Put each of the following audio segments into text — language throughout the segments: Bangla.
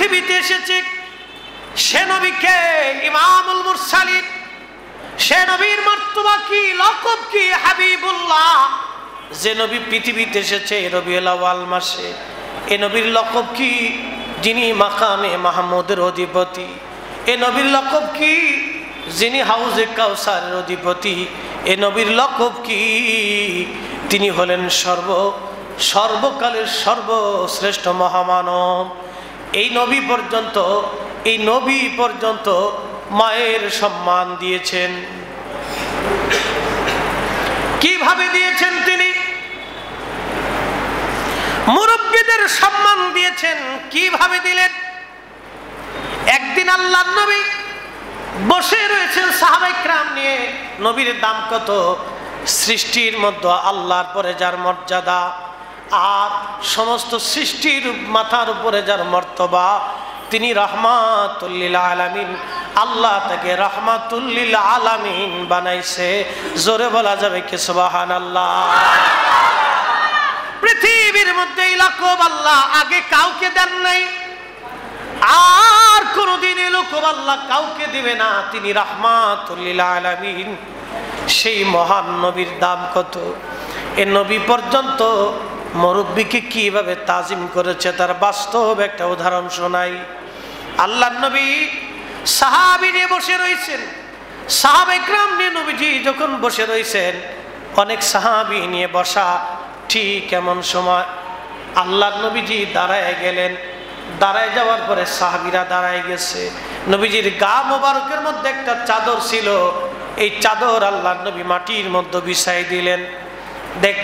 পৃথিবীতে এসেছে সে নবীকে ইমামুল মুরসালিন, সে নবীর মর্তবা কি, লকব কি? হাবিবুল্লাহ। যে নবী পৃথিবীতে এসেছে রবিউল আউয়াল মাসে, এ নবীর লকব কি? যিনি মাকামে মাহমুদের অধিপতি। এ নবীর লকব কি? যিনি হাউজে কাউসারের অধিপতি। এ নবীর লকব কি? তিনি হলেন সর্বকালের সর্বশ্রেষ্ঠ মহামানব। এই নবী পর্যন্ত মায়ের সম্মান দিয়েছেন। কিভাবে দিয়েছেন? তিনি মুরব্বীদের সম্মান দিয়েছেন। কিভাবে দিলেন? একদিন আল্লাহর নবী বসে রয়েছেন সাহাবায়ে কেরাম নিয়ে। নবীর দাম কত? সৃষ্টির মধ্যে আল্লাহর পরে যার মর্যাদা, আর সমস্ত সৃষ্টির মাথার উপরে যার মর্তবা, তিনি রাহমাতুল লিল আলামিন। আল্লাহ তাকে রাহমাতুল লিল আলামিন বানাইছে। জোরে বলা যাবে কি সুবহানাল্লাহ? পৃথিবীর মধ্যে এই লকব আল্লাহ আগে কাউকে দেন নাই, আর কোনদিন এই লকব আল্লাহ কাউকে দিবে না। তিনি রাহমাতুল লিল আলামিন। সেই মহান নবীর দাম কত? এ নবী পর্যন্ত মুরব্বিকে কিভাবে তাজিম করেছে তার বাস্তব একটা উদাহরণ শোনাই। আল্লাহর নবী সাহাবী নিয়ে বসে রয়েছেন। সাহাবায়ে কেরাম নিয়ে নবীজি যখন বসে রয়েছেন, অনেক সাহাবী নিয়ে বসা, ঠিক এমন সময় আল্লাহর নবীজি দাঁড়ায় গেলেন। দাঁড়ায় যাওয়ার পরে সাহাবীরা দাঁড়ায় গেছে। নবীজির গা মোবারকের মধ্যে একটা চাদর ছিল, এই চাদর আল্লাহর নবী মাটির মধ্যে বিছাই দিলেন।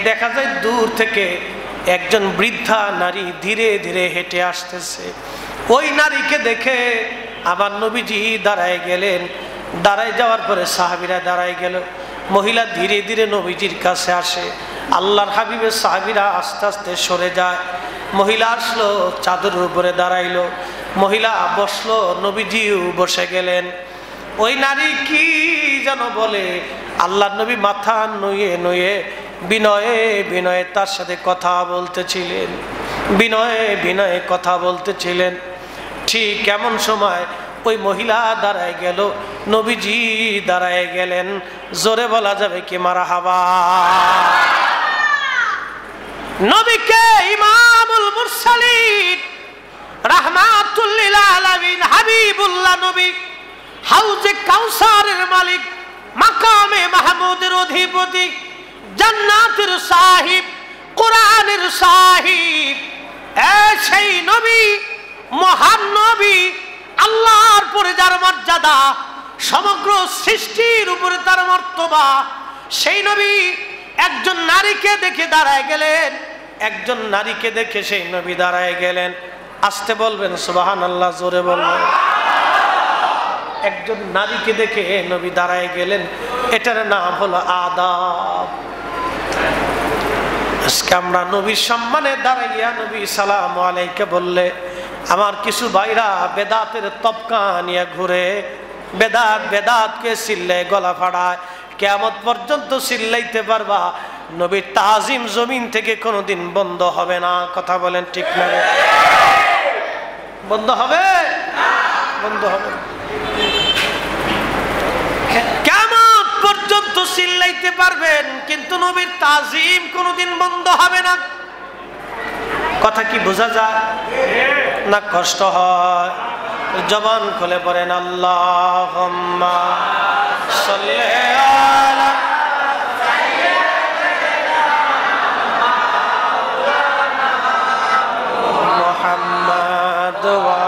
দেখা যায় দূর থেকে একজন বৃদ্ধা নারী ধীরে ধীরে হেঁটে আসতেছে। ওই নারীকে দেখে আবার নবীজি দাঁড়ায় গেলেন। দাঁড়ায় যাওয়ার পরে সাহাবীরা দাঁড়ায় গেল। মহিলা ধীরে ধীরে নবীজির কাছে আসে। আল্লাহর হাবিবের সাহাবীরা আস্তে আস্তে সরে যায়। মহিলা আসলো, চাদরের উপরে দাঁড়াইলো। মহিলা বসলো, নবীজিও বসে গেলেন। ওই নারী কি যেন বলে, আল্লাহর নবী মাথা নুয়ে নুয়ে বিনয়ে বিনয়ে তার সাথে কথা বলতেছিলেন। বিনয়ে বিনয়ে কথা বলতেছিলেন। ঠিক এমন সময় ওই মহিলা দাঁড়ায় গেল, নবীজি দাঁড়ায় গেলেন। জোরে বলা যাবে কি মারহাবা? নবীকে ইমামুল মুরসালিন, রাহমাতুল লিল আলামিন, হাবিবুল্লাহ নবী, হাউজে কাউসারের মালিক, মাকামে মাহমুদের অধিপতি, জান্নাতের সাহিব, কোরআনের সাহিব, সেই নবী, মহান নবী, আল্লাহর পরে যার মর্যাদা, সমগ্র সৃষ্টির উপরে তার মর্তবা, সেই নবী একজন নারীকে দেখে দাঁড়ায় গেলেন। একজন নারীকে দেখে সেই নবী দাঁড়ায় গেলেন। আসতে বলবেন সুবহানাল্লাহ, জোরে বলবেন। একজন নারীকে দেখে নবী দাঁড়ায় গেলেন। এটার নাম হলো আদাব। আজকে আমরা নবীর সম্মানে দাঁড়াইয়া নবী সালাম আলাইকা বললে, আমার কিছু ভাইরা বেদাতের তবকা নিয়ে ঘুরে, বেদাতকে চিল্লে গলা ফাড়ায়। কিয়ামত পর্যন্ত চিল্লাইতে পারবা, নবীর তাজিম জমিন থেকে কোনোদিন বন্ধ হবে না। কথা বলেন ঠিক না? বন্ধ হবে? বন্ধ হবে। কিয়ামত পর্যন্ত চিল্লাইতে পারবেন, কিন্তু নবীর তাজিম কোনোদিন বন্ধ হবে না। কথা কি বোঝা যায় না? কষ্ট হয়? জবান খুলে পড়েন আল্লাহুম্মা সাল্লি আলা মুহাম্মাদ ওয়া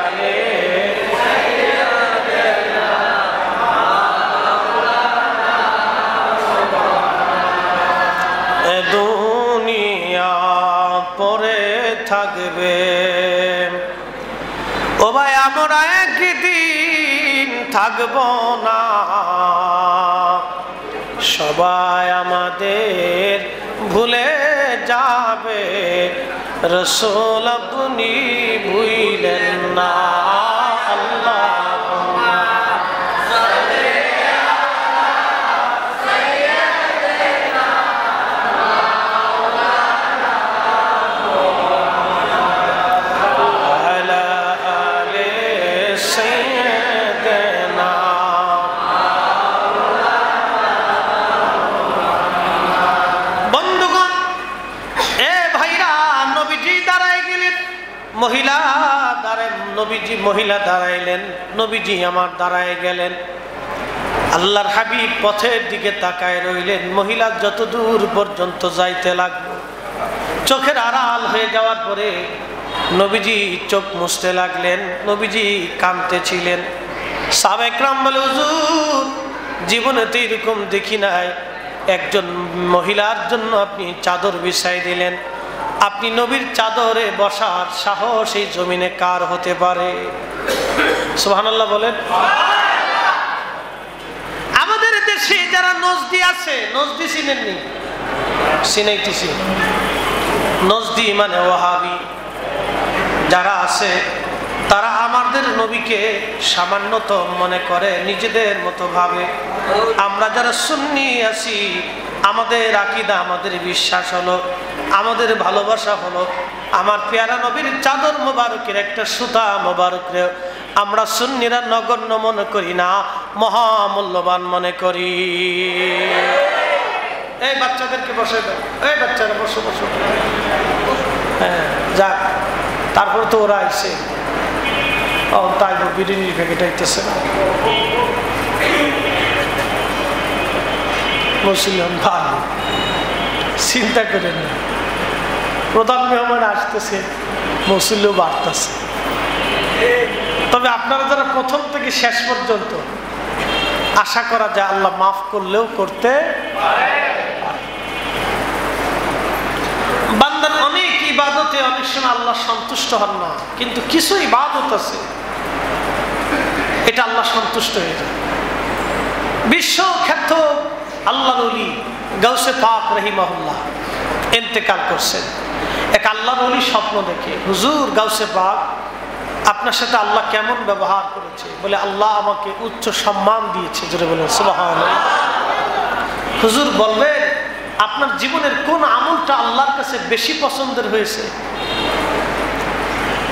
আলি এ দুনিয়া পরে থাকবে। ও ভাই, আমরা একদিন থাকব না, সবাই আমাদের ভুলে যাবে। রাসূল আপনি ভুলেন না। আল্লাহুম্মা সাল্লি আলা সাইয়্যিদিনা মাওলানা মহিলা দাঁড়াইলেন, নবীজি আমার দাঁড়ায় গেলেন। আল্লাহর হাবিব পথের দিকে তাকায় রইলেন। মহিলা যত দূর পর্যন্ত যাইতে লাগলো, চোখের আড়াল হয়ে যাওয়ার পরে নবীজি চোখ মুছতে লাগলেন। নবীজি কাঁদতেছিলেন। সাহাবায়ে কেরাম বলে, হুজুর জীবনে তো এরকম দেখি নাই, একজন মহিলার জন্য আপনি চাদর বিছাই দিলেন। আপনি নবীর চাদরে বসার সাহস এই জমিনে কার হতে পারে? সুবহানাল্লাহ বলেন। আমাদের দেশে যারা নজদি আছে, নজদি চিনেননি? চিনাইতেছি। নজদি মানে ওয়াহাবি যারা আছে, তারা আমাদের নবীকে সামান্যতম মনে করে, নিজেদের মতো ভাবে। আমরা যারা সুন্নি আছি, আমাদের আকীদা, আমাদের বিশ্বাস হলো, আমাদের ভালোবাসা হলো আমার পেয়ারা নবীর চাদর মোবারকের একটা সুতা মোবারকরে আমরা সুন্নিরা নগণ্য মনে করি না, মহামূল্যবান মনে করি। এই বাচ্চাদেরকে বসে দাও, এই বাচ্চারা বসো বসো। হ্যাঁ যাক, তারপর তো ওরা আইসে। ও তাই বিরিয়ানির প্যাকেট আইতেছে না। মুসলিম ভালো, চিন্তা করেন না, প্রধান মেহমান আসতেছে, মুসলিমও বাড়তেছে। তবে আপনারা যারা প্রথম থেকে শেষ পর্যন্ত, আশা করা যায় আল্লাহ মাফ করলেও করতে পারে। বান্দার অনেক ইবাদতে অনেক সময় আল্লাহ সন্তুষ্ট হন না, কিন্তু কিছু ইবাদত আছে এটা আল্লাহ সন্তুষ্ট হয়ে যায়। বিশ্বখ্যাত আল্লাহর ওলি গাউসে পাক রাহিমাহুল্লাহ ইন্তেকাল করছেন। এক আল্লাহর ওলি স্বপ্ন দেখে, হুজুর গাউসে পাক আপনার সাথে আল্লাহ কেমন ব্যবহার করেছে? বলে, আল্লাহ আমাকে উচ্চ সম্মান দিয়েছে। জোরে বলেন সুবহানাল্লাহ। হুজুর বলবেন আপনার জীবনের কোন আমলটা আল্লাহর কাছে বেশি পছন্দের হয়েছে?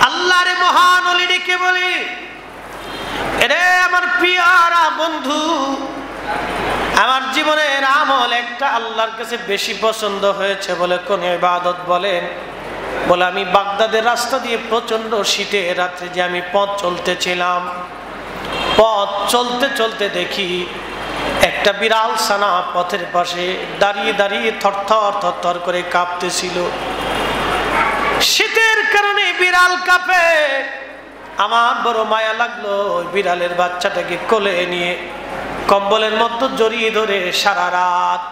আল্লাহর মহান ওলি ডেকে বলি, এরে আমার প্রিয়রা বন্ধু, আমার জীবনের আমল একটা আল্লাহর কাছে বেশি পছন্দ হয়েছে। বলে, কোন ইবাদত? বলেন। বলে, আমি বাগদাদের রাস্তা দিয়ে প্রচন্ড শীতে রাত্রে যে আমি পথ চলতেছিলাম, পথ চলতে চলতে দেখি একটা বিড়াল ছানা পথের পাশে দাঁড়িয়ে দাঁড়িয়ে থরথর থরথর করে কাঁপতেছিল। শীতের কারণে বিড়াল কাঁপে। আমার বড় মায়া লাগলো। ওই বিড়ালের বাচ্চাটাকে কোলে নিয়ে কম্বলের মধ্যে জড়িয়ে ধরে সারা রাত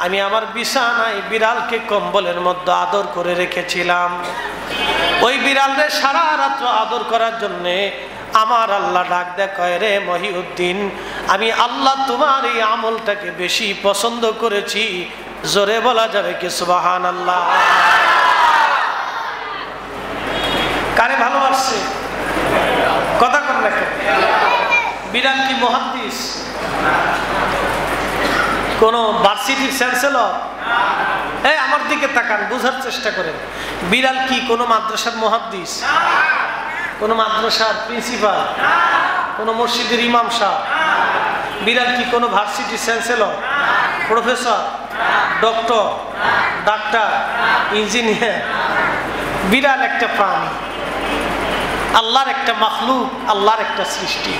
আমি আমার বিছানায় বিড়ালকে কম্বলের মধ্যে আদর করে রেখেছিলাম। ওই বিড়ালরে সারা রাত্র আদর করার জন্যে আমার আল্লাহ ডাক দেয়, রে মহিউদ্দিন, আমি আল্লাহ তোমার এই আমলটাকে বেশি পছন্দ করেছি। জোরে বলা যাবে কি সুবহানাল্লাহ? কারে ভালোবাসছে? কথা কর না কেন? বিড়াল কি মুহাদ্দিস? কোন ভার্সিটির চ্যান্সেলর? এই আমার দিকে তাকান, বুঝার চেষ্টা করেন। বিড়াল কি কোন মাদ্রাসার মুহাদ্দিস? কোন মাদ্রাসার প্রিন্সিপাল? কোন মসজিদের ইমাম সাহেব? বিড়াল কি কোন ভার্সিটির chancellor, professor, doctor, doctor, engineer? বিড়াল একটা প্রাণী, আল্লাহর একটা মাখলুক, আল্লাহর একটা সৃষ্টি।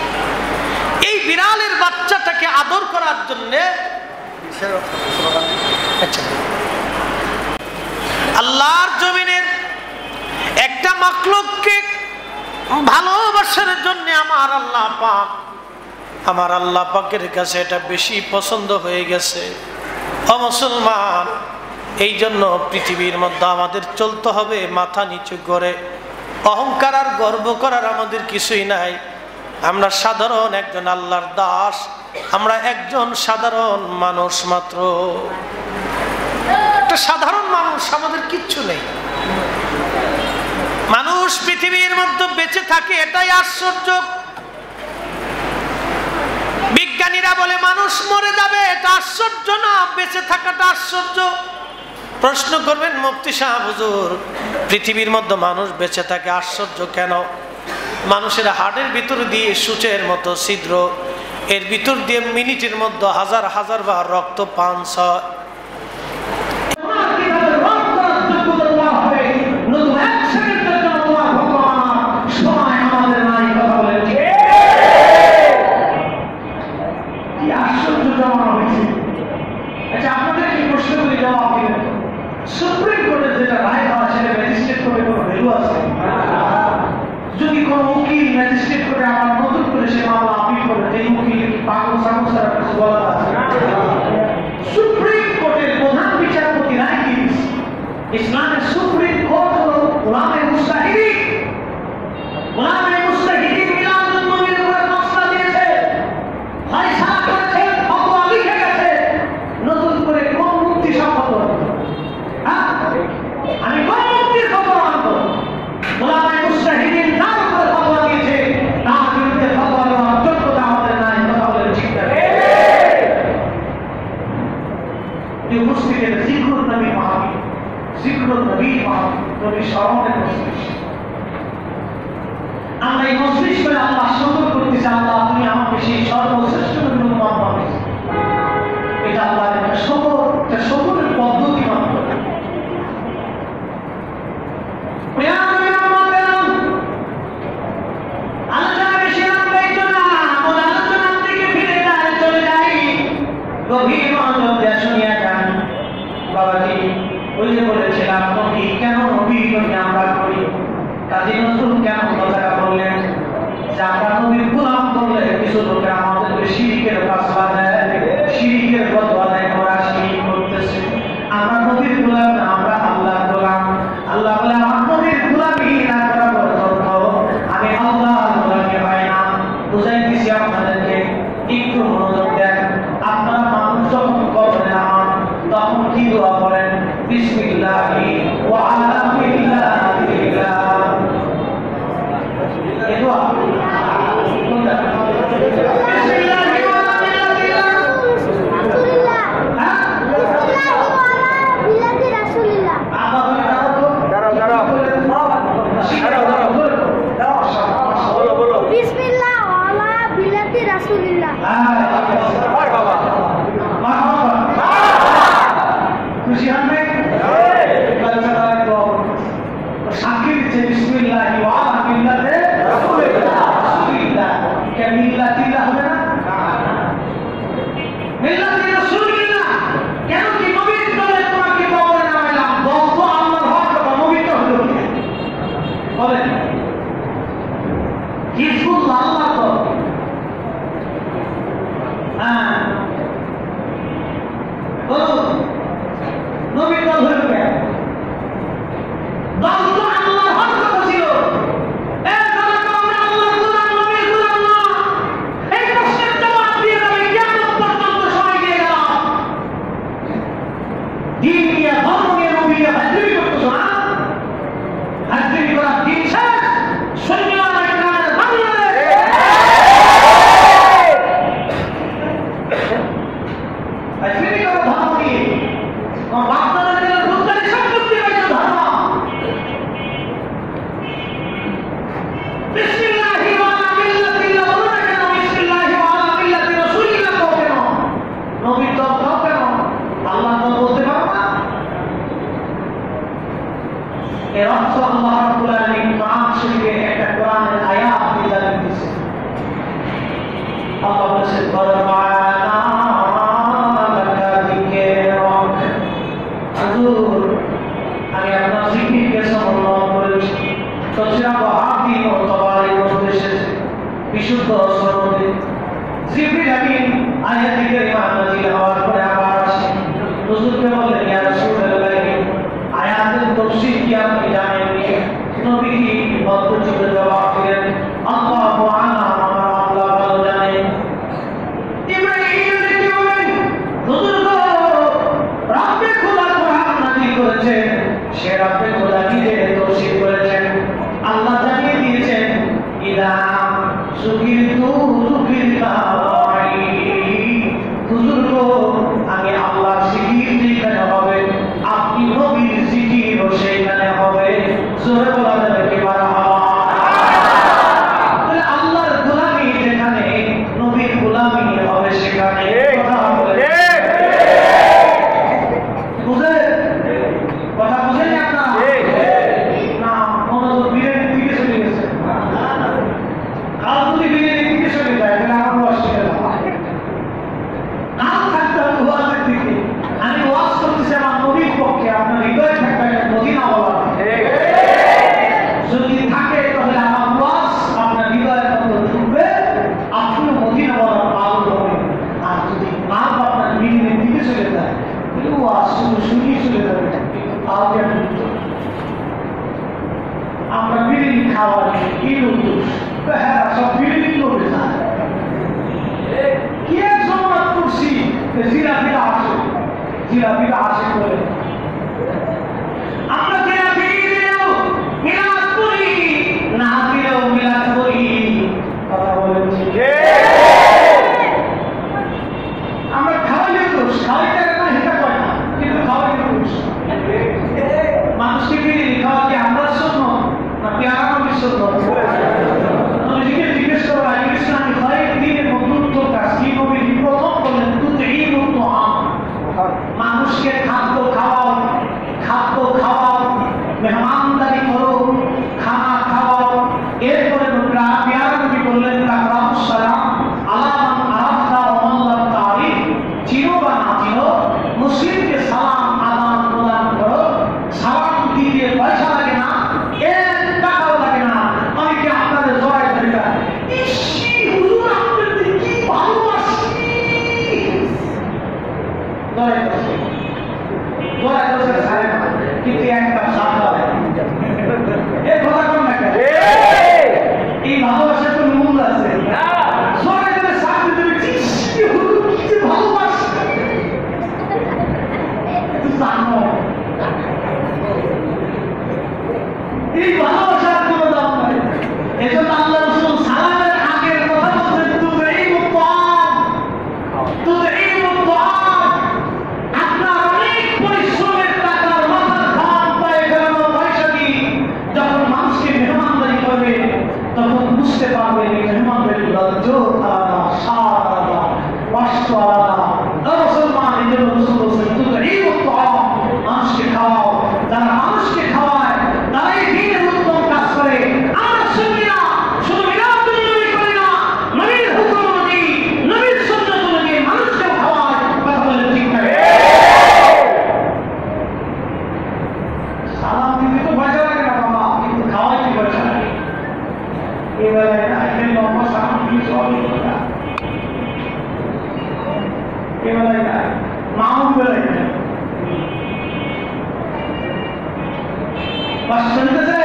এই বিড়ালের বাচ্চাটাকে আদর করার জন্য আল্লাহর জমিনের একটা মাখলুককে ভালোবাসার জন্য আমার আল্লাহ পাকের কাছে এটা বেশি পছন্দ হয়ে গেছে। ও মুসলমান, এই জন্য পৃথিবীর মধ্যে আমাদের চলতে হবে মাথা নিচু করে। অহংকার আর গর্ব করার আমাদের কিছুই নাই। আমরা সাধারণ একজন আল্লাহর দাস, আমরা একজন সাধারণ মানুষ মাত্র, একটা সাধারণ মানুষ, আমাদের কিচ্ছু নেই। মানুষ পৃথিবীর মধ্যে বেঁচে থাকে, এটাই আশ্চর্য। বিজ্ঞানীরা বলে মানুষ মরে যাবে, এটা আশ্চর্য না, বেঁচে থাকাটা আশ্চর্য। প্রশ্ন করবেন মুফতি সাহেব, হুজুর পৃথিবীর মধ্যে মানুষ বেঁচে থাকে আশ্চর্য কেন? মানুষের হাড়ের ভিতর দিয়ে সূচের মতো ছিদ্র, এর ভিতর দিয়ে মিনিটের মধ্যে হাজার হাজার বার রক্ত পান হয়। ইসলামের সুপ্রিম কোর্ট হলো উলামায়ে মুজতাহিদিন। উলামায়ে মুজতাহিদিন মিলাদুন নবীর উপরে মাসলা দিয়েছে, ফয়সালা করেছে, ফতোয়া লিখে গেছে। নতুন করে কোন মুফতি সব ফতোয়া? হ্যাঁ, আমি কোন মুফতির ফতোয়া মানব? উলামায়ে মুজতাহিদিন যার উপরে ফতোয়া দিয়েছে তার বিরুদ্ধে ফতোয়া দেওয়ার যোগ্যতা আমাদের নাই। কথা বলেন ঠিক না? এই উপস্থিতিতে জিকরুন নবী মাহফিল, জিকরুন নবী মাহফিল, নবী স্মরণের মজলিস। আমরা এই মজলিস করে আল্লাহ শুকর করতেছি, আল্লাহ তুমি আমাকে সেই সর্বশ্রেষ্ঠ নবীর উম্মত বানিয়েছো। এটা আল্লাহর একটা শুকর, এটা শুকরের পদ্ধতি মাত্র। প্রিয় নবীর উম্মতেরা, আলোচনা বেশি লম্বাই তো না, মূল আলোচনার দিকে ফিরে চলে যাই। গভীর মনোযোগ দিয়ে শুনিয়া যান। বাবাজি, ওই যে বলেছিলাম নবী কেন নবী আমরা করি, কাজী নজরুল কেন কথাটা বললেন যে আমরা নবীর গোলাম করলে কিছু লোকের আমাদেরকে শিরিকের ফাসলা দেয়, শিরিকের ফতোয়া দেয়, ওরা শিরিক করতেছে। আমরা নবীর গোলাম না, আমরা আল্লাহর গোলাম। আল্লাহ বলে আমার নবীর গোলামি না করা পর্যন্ত আমি আল্লাহর গোলামি হয় না। বুঝাই দিছি আপনাদেরকে, একটু মনোযোগ দেন। আপনারা মানুষ যখন কবরে নামান তখন কি দোয়া করেন? বিসমিল্লাহি ওয়া আলা মিল্লাতিল্লাহ। এই দোয়া কোনটা? বিসমিল্লাহি ওয়া আলা মিল্লাতিল্লাহ রাসূলুল্লাহ। হ্যাঁ, বিসমিল্লাহি ওয়া আলা মিল্লাতি রাসূলুল্লাহ। আবা বলে দাঁড়াও বলো বিসমিল্লাহ ওয়া আলা মিল্লাতি রাসূলুল্লাহ। খুশি হন নাই? সাক্ষী দিচ্ছে বিসমিল্লাহি ওয়া আলা মিল্লাতি রাসূলিল্লাহ। কে মিল্লাতিল্লাহ হবে না? মিল্লাতি রাসূলিল্লাহ। কেন কি নবীর দলে তোমাকে কবরে নামাইলাম? বলতো আল্লাহর হক কথা, নবীর তো হলো কি বলেন? হিজবুল্লাহ আল্লাহ তো। হ্যাঁ, বলুন নবীর দল হলো কেন? দল তো আল্লাহর হক কথা ছিল। এই দলে তো আমরা আল্লাহর গোলাম, নবীর গোলাম না। এই প্রশ্নের জবাব দিয়ে আমি কিয়ামত পর্যন্ত সময় দিয়ে গেলাম। দিন নিয়ে, ধর্ম নিয়ে, নবী নিয়ে হাজরিমি করতেছো না? হাজরিমি করার দিন শেষ। সৈন্যরা এখানে বাংলাদেশ হাজরিমি করো ধর্ম নিয়ে। বাচ্চাদের জন্য রোজগারি সম্পত্তি পাইছো ধর্ম। বিসমিল্লাহি ওয়া আলা মিল্লাতিল্লাহ বলো না কেন? বিসমিল্লাহি ওয়া আলা মিল্লাতি রাসূলিল্লাহ কও কেন? নবীর দল কও কেন? আল্লাহ তো বলতে পারো না? এর অর্থ আল্লাহ রাব্বুল আলামিন কোরআন শরীফে একটা কোরআনের আয়াত নির্ধারণ করেছেন। আল্লাহ বলেছেন বরমানা লাকা যিকরক। হুজুর, আমি আপনার জিকিরকে সমন্বয় করেছি। তফসির ওয়াহাবি ও তাবারির মধ্যে এসেছে বিশুদ্ধ সনদে। জিবরিল আমিন আয়াতে কারিমা নাযিল হওয়ার পরে আবার আসেন হুজুরকে বললেন, ইয়া রাসূলুল্লাহ, আয়াতের তাফসীর কি আপনি জানেন? নবী কি পদ্ধতিতে জবাব দিলেন, আল্লাহু আ'লাম, আমার আল্লাহ ভালো জানেন। ইব্রাহিম কি বলেন? হুজুর গো, রব্বে খোদা কোরআন নাযিল করেছেন, সে রব্বে খোদা নিজে তাফসীর করেছেন। আল্লাহ জানিয়ে দিয়েছেন, ইদা যুকিরতু যুকিরতা মাই। হুজুর গো, আমি আল্লাহর জিকির যেখানে হবে, আপনি নবীর জিকিরও সেখানে হবে। জোরে বলা যাবে কি মারহাবা? তাহলে আল্লাহর গোলামি যেখানে, নবীর গোলামি হবে সেখানে। কথা বলেন, বুঝে কথা বুঝেন আপনারা? আমরা বিরিয়ানি খাওয়ার হ্যাঁ সব বিরিয়ানি করবে না কি এক জমাত করছি জিলাপিটা আসে করে আমরা জিলাপি দিলেও মিলাদ করি না দিলেও মিলাদ করি কথা বলেন আমরা খাওয়াইলে দোষ খাওয়াইতে না হিসাব হয় না কিন্তু খাওয়াইলে দোষ মানুষকে বিরিয়ানি খাওয়া কি আমরা শূন্য না পেয়ারা নবীর শূন্য নবীজিকে জিজ্ঞেস করা ইসলামী কয়েক দিনের মধ্যে কাজ কি নবীজি প্রথম বললেন মানুষকে খাদ্য খাওয়াও মেহমানদারি করো খানা খাওয়াও এরপরে পেয়ারা নবী বললেন সালাম আলামান আরাফতা ওয়া মান লাম তারিফ চিনো বা না চিনো মুসলিমকে সালাম আদান প্রদান করো সালাম দিতে পয়সা লাগে না এক টাকাও লাগে না আমি কি আপনাদের জড়াই ধরি না ইসি হুজুর আপনাদের কি ভালোবাসি জড়াই ধরছে সারে না কিন্তু একটা সাদা এ কথা কোন না এই ভালোবাসা তো মূল আছে জড়াই ধরে সাথে তুমি ইসি হুজুর কি ভালোবাসি জানো এই ভালোবাসার কোনো দাম নাই এজন্য আল্লাহ রাসূল সালামের আগের কথা বলছেন আপনার অনেক পরিশ্রমের টাকার মাথার ঘাম পায়ে ফেলানো পয়সা দিয়ে যখন মানুষকে মেহমানদারি করবে তখন বুঝতে পারবে এই মেহমানদারির লজ্জ আলাদা স্বাদ আলাদা কষ্ট আলাদা মুসলমান এই জন্য রাসূল বলছেন মানুষকে খাওয়াও যারা মানুষকে খাওয়ায় তারাই দিনের উত্তম কাজ করে আমরা সুন্নিরা শুধু মিলাদুন নবী করি না নবীর হুকুম অনুযায়ী নবীর সুন্নাত অনুযায়ী মানুষকে খাওয়ায় কথা বলে ঠিক না সালাম দিতে তো পয়সা লাগে না বাবা কিন্তু খাওয়াই কি পয়সা লাগে এবারে আইলে লম্বা সালাম কি সব এবারে মাউন বলে বাস শুনতেছে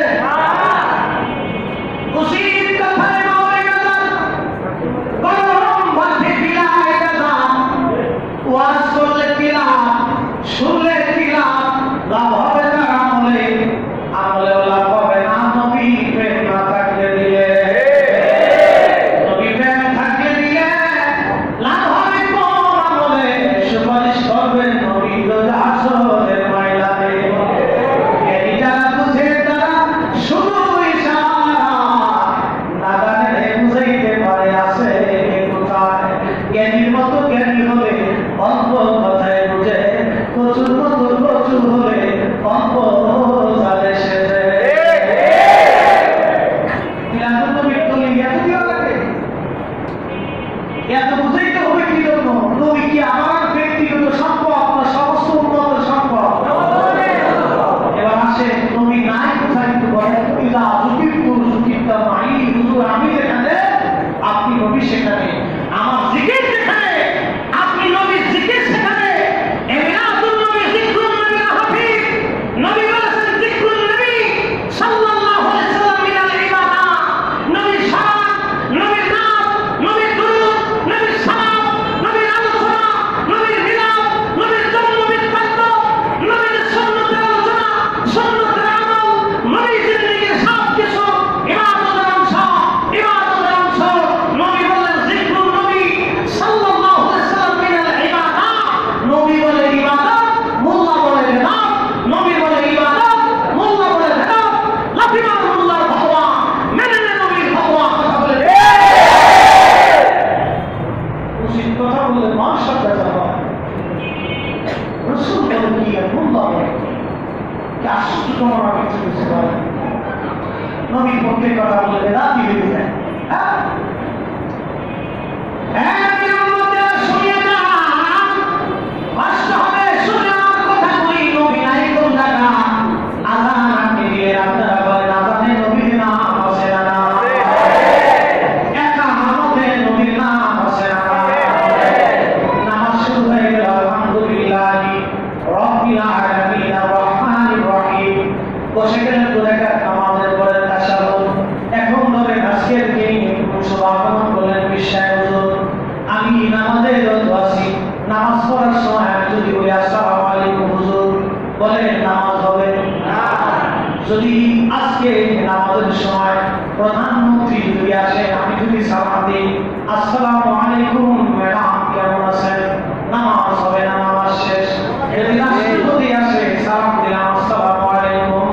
উসি কথায় মাওয়ে গেলাম গরম ভাতে বিলায় গেলাম ওয়াজ করলে কিলাম শুনলে কিলাম লাভ হবে না আমলে লাভ হবে না নবী প্রেম না থাকলে দিলে নবী প্রেম থাকলে দিলে লাভ হবে কোন আমলে সুপারিশ করবে নবী রোজ আসরের ময়দানে জ্ঞানীর মতো জ্ঞানী হলে অল্প কথায় বুঝে প্রচুর মতো প্রচুর হলে অল্প জালে শেষে এত বুঝাইতে হবে কি জন্য নবী কি আমার ব্যক্তিগত সম্পদ না সমস্ত উন্নত সম্পদ এবার আসে নবী নাই কোথায় কিন্তু বলেন আমি যেখানে আপনি নবী সেখানে আমার জিকির যেখানে আপনি নবীর জিকির সেখানে এমিনাতুল নবী জিকরুন নবী হাফিজ নবী বলেছেন জিকরুন নবী সাল্লাল্লাহু আলাইহি ওয়াসাল্লাম মিনাল ইবাদা নবীর শান নবীর নাম নবীর দুরূদ নবীর সালাম নবীর আলোচনা নবীর মিলাদ নবীর জন্ম বৃত্তান্ত নবীর সুন্নতের আলোচনা সুন্নতের আমল নবীর জিন্দেগীর সব কিছু ইবাদতের অংশ নবী বলেন জিকরুন নবী সাল্লাল্লাহু আলাইহি ওয়াসাল্লাম মিনাল ইবাদা নবী বলে ইবাদত মোল্লা বলে বেদাত নবী বলে ইবাদত মোল্লা বলে বেদাত লাফিমা মোল্লার ফতোয়া মেনে নে নবীর ফতোয়া কথা বলে উচিত কথা বলে মানুষ বেজার হয় রাসূল বলেন কি মোল্লা বলে কি আশ্চর্য তোমার কিছু বুঝতে পারে নবী পক্ষে কথা বলে বেদাত দিয়ে দিলেন হ্যাঁ আলহামদুলিল্লাহ রাব্বিল আলামিন আর রহমানির রহিম বসে গেলেন তো দেখা আমাদের পরে তাশাহুদ এখন ধরে আজকের দিন সুবহানাল্লাহ বলেন বিশ্বাস হুজুর আমি নামাজে রত আছি নামাজ পড়ার সময় আমি যদি বলি আসসালামু আলাইকুম হুজুর বলে নামাজ হবে না যদি আজকে নামাজের সময় প্রধানমন্ত্রী যদি আসে আমি যদি সালাম দিই আসসালামু আলাইকুম ম্যাডাম কেমন আছেন নামাজ হবে না নামাজ শেষ যদি রাষ্ট্রপতি আসে সালাম দিলাম আসসালামু আলাইকুম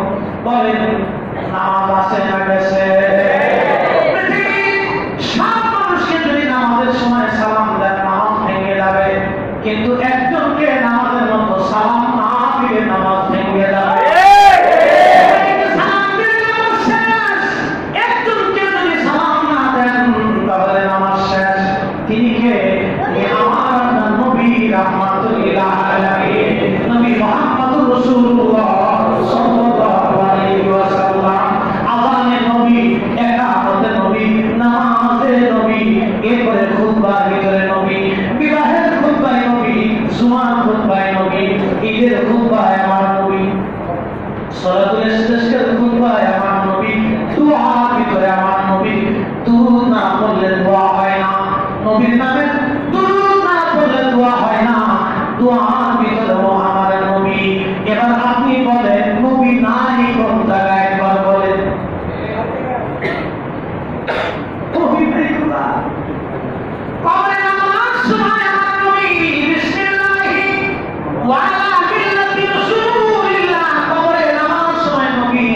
বলেন নামাজ আছে না গেছে সব মানুষকে যদি নামাজের সময় সালাম দেন নামাজ ভেঙে যাবে কিন্তু একজনকে নামাজের মতো সালাম না দিলে নামাজ ভেঙে যাবে তিনি কে আমার নবী রাহমাতুল লিল আলামিন নবী মুহাম্মদুর রাসূলুল্লাহ সাল্লাল্লাহু আলাইহি ওয়াসাল্লাম আযানের নবী ইকামতের নবী নামাজের নবী এরপরে খুতবার ভিতরে নবী বিবাহের খুতবায় নবী জুমার খুতবায় নবী ঈদের খুতবায় আমার নবী সালাতুল ইস্তিসকার খুতবায় আমার নবী দুআর ভিতরে আমার নবী দুরূদ না পড়লে দোয়া হয় না নবীর নামে দুরূদ না পড়লে দোয়া হয় না দোয়ার ভিতরেও আমার নবী এবার আপনি বলেন নবী নাই কোন জায়গায় একবার বলেন নবী নাই কোথা কবরে নামাজ সময় আমার নবী বিসমিল্লাহি ওয়া আলা মিল্লাতি রাসূলিল্লাহ কবরে নামাজ সময় নবী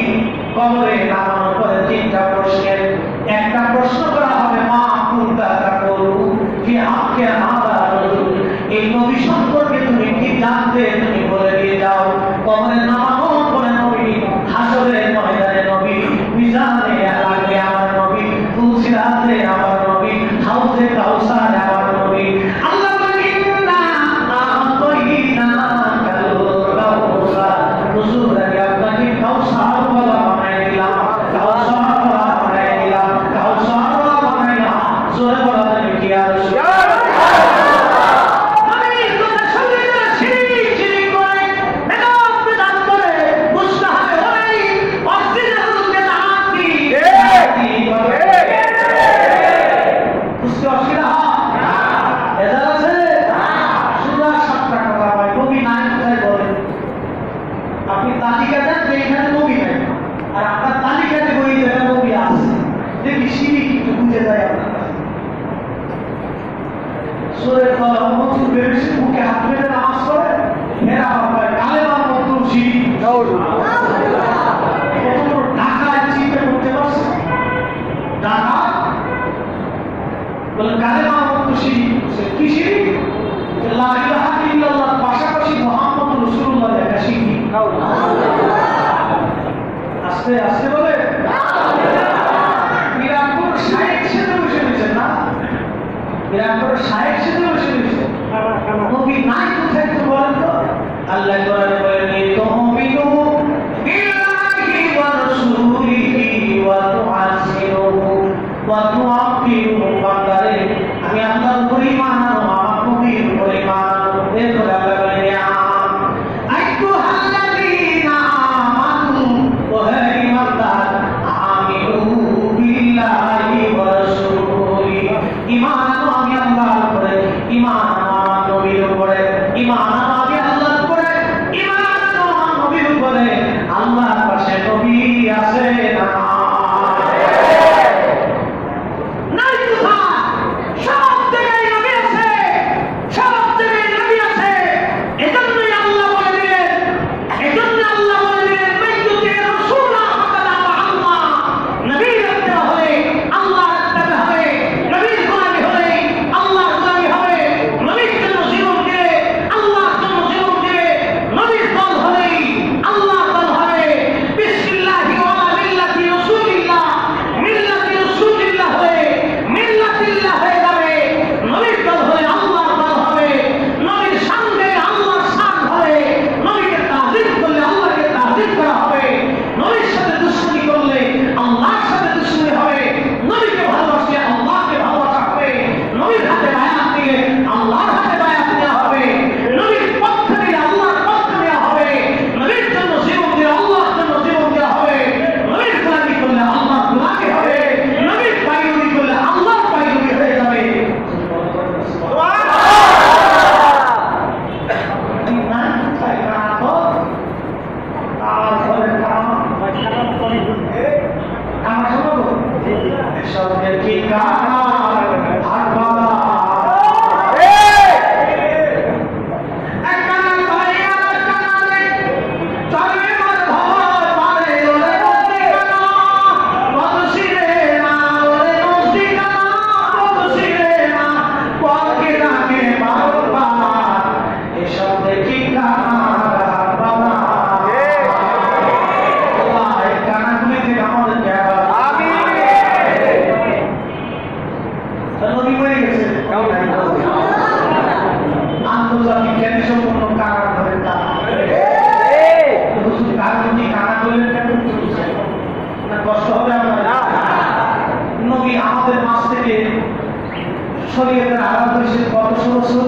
শরীয়তের আরাম হয়েছে কতশো বছর?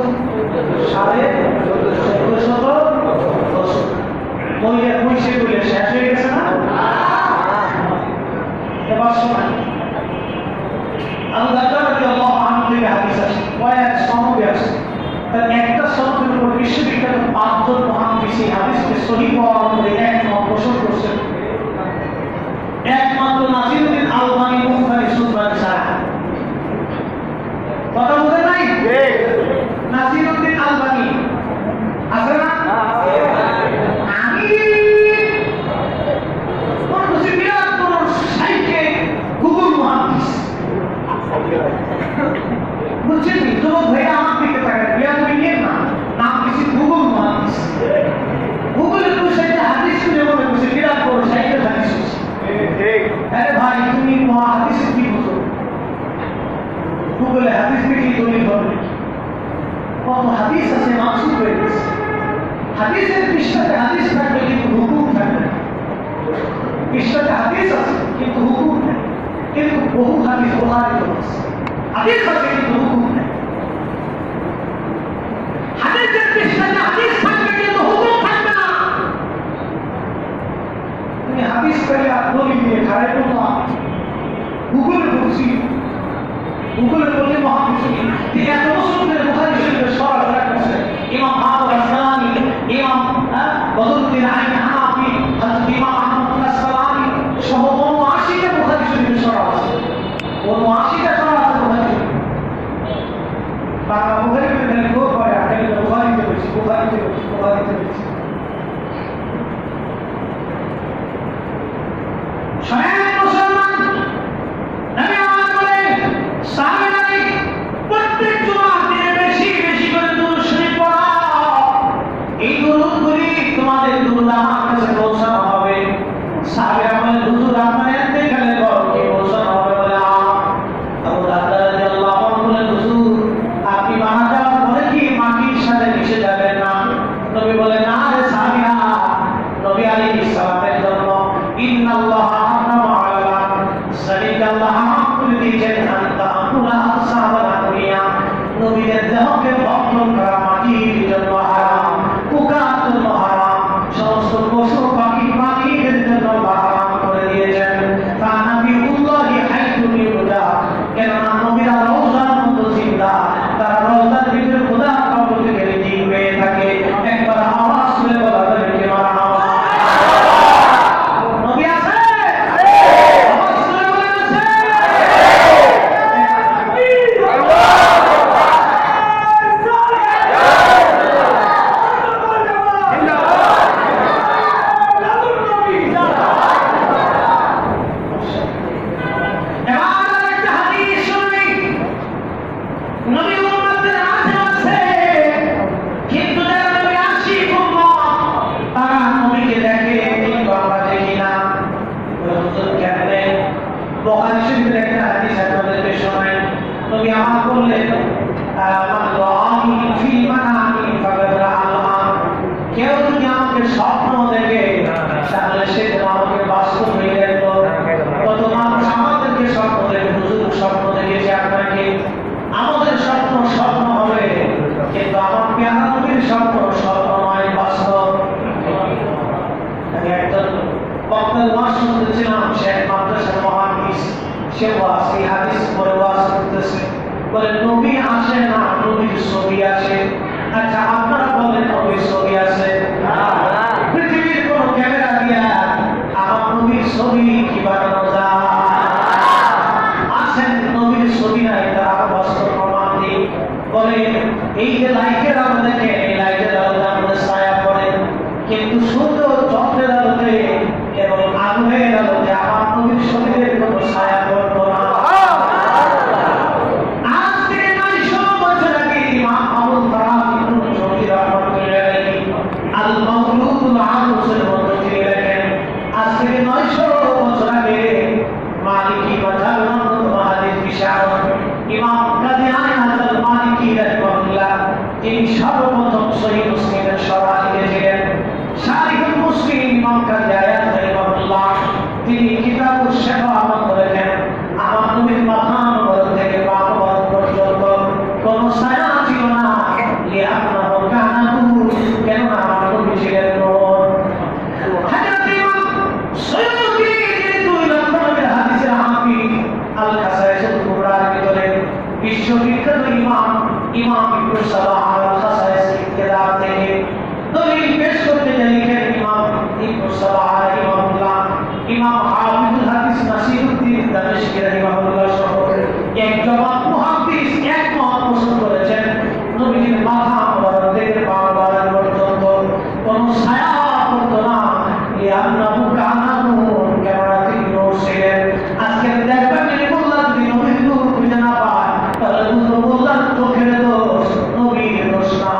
1450 বছর। বইয়ে বইসে বলে শেষ হয়ে গেছে না? এবার শোনা আল্লাহ রাদিয়াল্লাহু আনহু থেকে হাদিস আছে, কয়েক সনদে আছে। তার একটা সনদের উপর বিশ্ববিখ্যাত 5 জন মুহাদ্দিস এই হাদিসকে সহিহ প্রমাণ করে একমত পোষণ করছেন। একমাত্র নাসিরউদ্দিন আলবানী মুফতি সুলতান সাহেব। কথা বুঝে নাই? নাসিরউদ্দিন আলবানী আছে না? আমি কোন বিরাট কোন সাইকে গুগল মুহাদ্দিস বুঝছেন? যুবক ভাইরা আমার দিকে তাকায়, বিয়া তুমি নিয়ে না নাম কিছু গুগল মুহাদ্দিস। গুগলে তুমি সাইকে হাদিস শুনে মনে করছে বিরাট বড় সাইকে হাদিস শুনছে। আরে ভাই তুমি মহাদিসে কি বুঝো? গুগলে হাদিস দেখি দলিল হবে, কত হাদিস আছে মানসুখ হয়ে গেছে। হাদিসের পৃষ্ঠাতে হাদিস থাকবে কিন্তু হুকুম থাকবে না। পৃষ্ঠাতে হাদিস আছে কিন্তু হুকুম নেই। কিন্তু বহু হাদিস প্রমাণিত আছে, হাদিস আছে কিন্তু হুকুম নেই। হাদিসের পৃষ্ঠাতে হাদিস থাকবে কিন্তু হুকুম থাকবে না। তুমি হাদিস পেলে দলিল দিয়ে খারাপ করো। গুগলে বলছি, গুগলে বললে মহাদিস এত বছর ধরে বুখারী শরীফের সরাসরি করছে। ইমাম আবু আসলামি, ইমাম বদরুদ্দিন আইন হানাফি, হযরত ইমাম আহমদ আসলামি সহ ৭৯টা বুখারী শরীফের সরা আছে। ৭৯টা সরা আছে বুখারী শরীফ। বাংলা বুখারী পেলে লোক করে আগে বুখারীতে বলছি, বুখারীতে বলছি, বুখারীতে বলছি। শোনেন মুসলমান, নবী আমার বলেন সাহাবায়ে প্রত্যেক জুমার দিনে বেশি বেশি করে দুরূদ শরীফ পড়ো। এই দুরূদগুলি তোমাদের দুরূদ আমার কাছে পৌঁছানো হবে। সাহাবায়ে বলেন হুজুর আপনার এতে গেলে কি পৌঁছানো হবে? বলে আবু দারদা রাদিয়াল্লাহু আনহু বলেন হুজুর আপনি মারা যাওয়ার পরে কি মাটির সাথে মিশে যাবেন না? নবী বলেন না রে সাহাবীরা, নবী আলাইহিস সালামের জন্য ইন্নাল্লাহা হারামা আলা যালিকা আল্লাহ হারাম করে দিয়েছেন আনতা আকুলা সাহাবারা দুনিয়া। নবীদের দেহকে ভক্ষণ করা মাটির জন্য হারাম, পোকার জন্য হারাম, সমস্ত পশু পাখি প্রাণীদের জন্য হারাম করে দিয়েছেন। তা নবীউল্লাহি হাইতুল ইউদা, কেননা নবীরা রওজার মতো জিন্দা, তারা রওজার ভিতরে খোদার কবর থেকে রিজিক পেয়ে থাকে। একবার আওয়াজ করে বলা যাবে কি মারহাবা? নবী আছে? আওয়াজ করে বলেন আছে? এবার একটা হাদিস শুনি। নবী উম্মতের মাঝে আছে, কিন্তু যারা নবী আশিক উম্মত তারা নবীকে দেখে কিন্তু আমরা দেখি না। ওই হুজুর কেমনে? বুখারী শরীফের একটা হাদিস আপনাদেরকে শোনাই। নবী আমার বললেন মান রাআনি ফি মানামি ফাকাদ রাআল হক। কেউ যদি আমাকে স্বপ্ন দেখে তাহলে সে আমাকে বাস্তব হয়ে গেল। কত মানুষ আমাদেরকে স্বপ্ন দেখে, হুজুর স্বপ্ন দেখেছে আপনাকে। আমাদের স্বপ্ন স্বপ্ন হবে, কিন্তু আমার পেয়ারা নবীর স্বপ্ন স্বপ্ন নয়, বাস্তব। আমি একজন বক্তার ওয়াজ শুনতেছিলাম, সে এক মাদ্রাসার মুহাদ্দিস, সে ওয়াজ এই হাদিস পড়ে ওয়াজ করতেছে। বলে নবী আসে না, নবীর ছবি আসে। আচ্ছা আপনারা বলেন নবীর ছবি আছে? পৃথিবীর কোন ক্যামেরা দিয়া আমার নবীর ছবি কি বানানো যায়? আসেন নবীর দিনের আলোতে আমার নবীর শরীরের কোনো ছায়া পড়তো না। আজ থেকে 900 বছর আগে ইমাম আবুল কালাম ইবনে জৌজি রাহমাতুল্লাহি আলাইহি আল মাওলুদুল আরুসের মধ্যে তিনি লেখেন, আজ থেকে 900 বছর আগে মালিকি মাযহাব মুহাদ্দিস বিশারদ ইমাম কাজী আইনাত আল মালিকি রাহিমাহুল্লাহ তিনি সর্বপ্রথম সহিহ মুসলিমের শরহ লিখেছিলেন। শারিহুল মুসলিম ইমাম কাজী আয়াত রাহিমাহুল্লাহ তিনি কিতাবুশ শিফা মধ্যে লেখেন, আমার নবীর মাথা মোবারক থেকে পা মোবারক পর্যন্ত কোনো ছায়া ছিল না, লিআন্নাহু কানা নূর, কেননা আমার নবী ছিলেন নূর। হযরত ইমাম সুয়ুতী যিনি 2 লক্ষ নবীর হাদিসের হাফিজ আল খাসাইসুল কুবরার ভিতরে বিশ্ববিখ্যাত ইমাম ইবনে সালাহ আল খাসাইস কিতাব থেকে দলিল পেশ করতে লিখেন ইমাম ইবনে সালাহ রাহিমাহুল্লাহ, ইমাম হাফিজুল হাদিস নাসিরউদ্দিন দামেশকি রাহিমাহুল্লাহ সহ একজন মুহাদ্দিস একমত পোষণ করেছেন, নবীর মাথা মোবারক থেকে পা মোবারক পর্যন্ত কোনো ছায়া পড়তো না, লিআন্নাহু কানা নূর, কেননা তিনি নূর ছিলেন। আজকে দেখবেন এই মোল্লা যদি নবীর নূর খুঁজে না পায় তাহলে বুঝবো মোল্লার চোখের দোষ, নবীর দোষ না।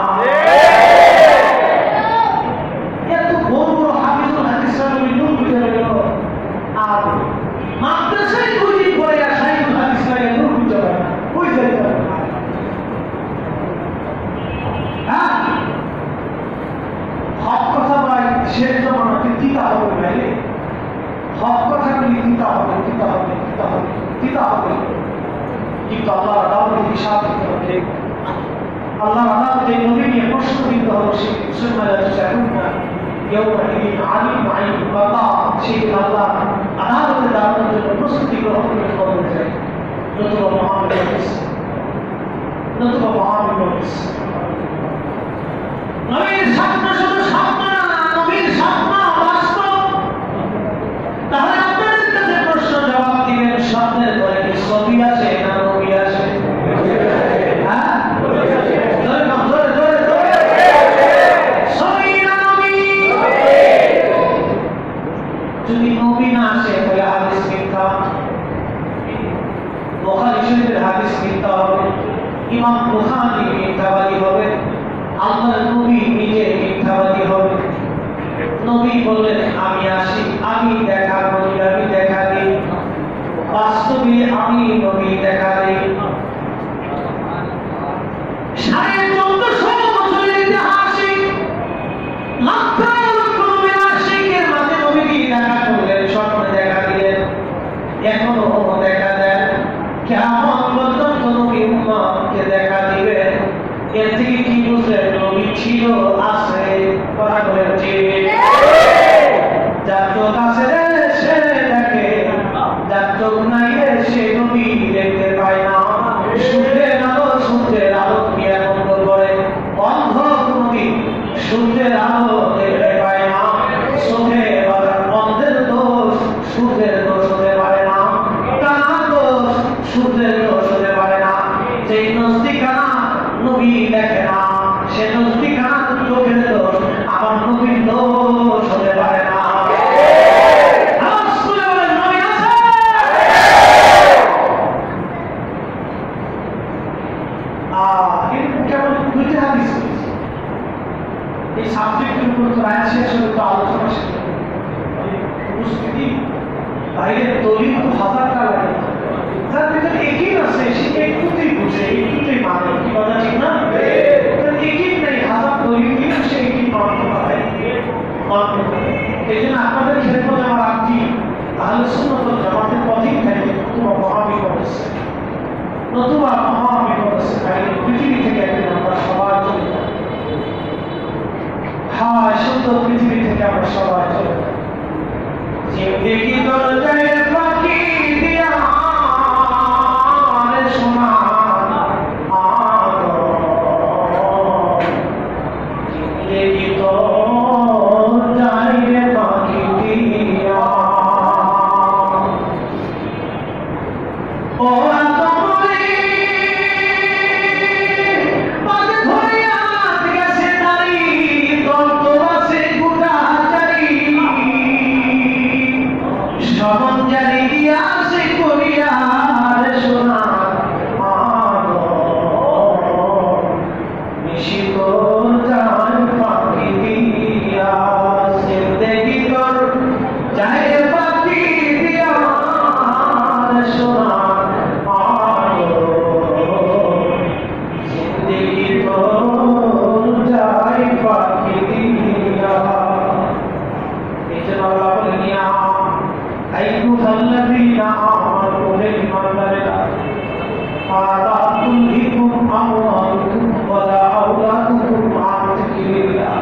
এত বড় বড় হাফিজুল হাদিসরা নবীর নূর খুঁজে পেল, আর মাদ্রাসায় 2 দিন পরে আর শাইখুল হাদিসরা নূর খুঁজে পায় না, কই যাইতে পারে? হ্যাঁ, হক কথা ভাই শেষ জমানাতে দিতে হবে ভাই, হক কথাগুলি দিতে হবে, দিতে হবে, দিতে হবে, দিতে হবে, কিন্তু আল্লাহর আদালতে হিসাব দিতে হবে। আল্লাহর আদালতে নবী নিয়ে প্রশ্ন দিতে হবে, সেই মুসলমানরা চাইবেন না ইয়াউমাইদিন আলিম আইন বাবা, সেই আল্লাহ আদালতে দাঁড়ানোর জন্য প্রস্তুতি গ্রহণ করে বলতে চাই, নতুবা মহাবিল হয়েছে, নতুবা মহাবিল হয়েছে। নবীর স্বপ্ন শুধু স্বপ্ন না, নবীর স্বপ্ন বাস্তব। তাহলে আপনাদের কাছে প্রশ্ন জবাব দিবেন, স্বপ্নের পরে কি ছবি আছে না নবী আছে? হ্যাঁ, জোরে জোরে জোরে, ছবি না নবী? যদি নবী না আসে তাহলে হাদিস মিথ্যা, বুখারী শরীফের হাদিস মিথ্যা হবে, ইমাম বুখারী মিথ্যাবাদী হবে, আল্লাহর নবী নিজে মিথ্যাবাদী হবে। নবী বললেন আমি আসি, আমি দেখা করি, আমি দেখা দিই, বাস্তবে আমি নবী দেখা দিই। 1450 বছরের ইতিহাসে লক্ষ লক্ষ নবীর আশিকের মাঝে নবীকে দেখা করলেন, স্বপ্নে দেখা দিলেন, এখনো দেখা দেন, কিয়ামত পর্যন্ত নবী উম্মতকে দেখা দিবেন। এর থেকে কি বুঝলেন? নবী ছিল, আছে, কথা বলেছে। যার চোখ আছে সে দেখে, যার চোখ নাই সে নবী দেখতে পায় না। সূর্যের আলো ক্রিয়া বন্ধ করে, অন্ধ নবী সূর্যের আলো দেখতে পায় না। চোখে অন্ধের দোষ সূর্যের দোষ হতে পারে না, কানার দোষ সূর্যের দোষ হতে পারে না। যেই নস্তিকানা নবী দেখে না, সে নস্তিকানা চোখের দোষ, আমার নবীর দোষ হতে পারে না। এই সাবজেক্টের উপর তো রায় শেষ হলে তো আলোচনা শেষ হবে, উপস্থিতি বাইরের দলিল তো হাজারটা লাগে, যার ভিতরে একই আছে সে একটুতেই বুঝে, একটুতেই মানে, কি কথা ঠিক না? একই নেই, হাজার দলিল দিয়ে সে একই মানতে পারে, মানতে পারে। এই জন্য আপনাদের খেদমত আমার আর্থি আহলে সুন্নাত ওয়াল জামাতের পথেই থাকে, নতুবা মহাবিপদ আছে, নতুবা মহাবিপদ আছে। পৃথিবী থেকে একদিন আমরা সবাই চলে যাব, হ্যাঁ সুন্দর পৃথিবী থেকে আমরা সবাই চলে যাব। জিন্দেগি দরজায় পাখি দিয়া শোনা জিন্দেগি দরজায় পাখি দিয়া ও لا تلهكم أموالكم ولا أولادكم عن ذكر الله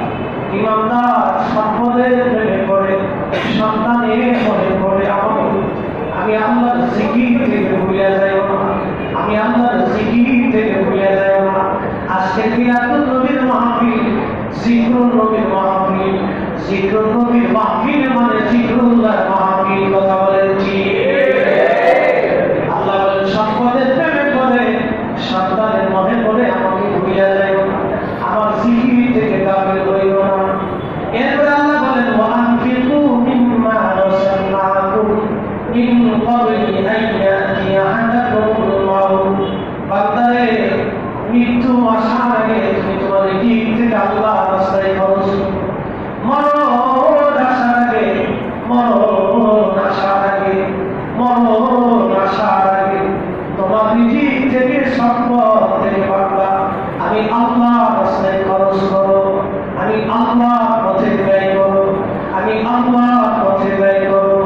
ইমানদার সম্পদের প্রেমে পড়ে সন্তানের মনে পড়ে আমি আল্লাহর জিকির থেকে ভুলে যাইব না আমি আল্লাহর জিকির থেকে ভুলে যাইব না আজকে কিরাতুল নবীর মাহফিল জিকরুল নবীর মাহফিল জিকরুল নবীর মাহফিল মানে জিকরুল্লাহর মাহফিল কথা বলেন ঠিক আল্লাহ বলেন সম্পদের প্রেমে পড়ে সন্তানের মনে পড়ে আমাকে ভুলে যাইব না আমার জিকির থেকে গাফিল হইব না এরপরে আল্লাহ বলেন ওয়ানফিকু মিম্মা রাযাকনাকুম মিন ক্বাবলি আন ইয়াতিয়া আহাদাকুমুল মাউত বান্দারে মৃত্যু আসার আগে তুমি তোমার দিক থেকে আল্লাহর রাস্তায় খরচ মরণ আসার আগে তোমার দিক থেকে সম্পদ থেকে পারবা আমি আল্লাহর রাস্তায় খরচ করো আমি আল্লাহর পথে ব্যয় করো আমি আল্লাহর পথে ব্যয় করো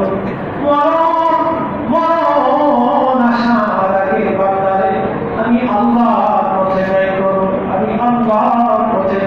মরণ আসার আগে বান্দারে আমি আল্লাহর পথে ব্যয় করো আমি আল্লাহর পথে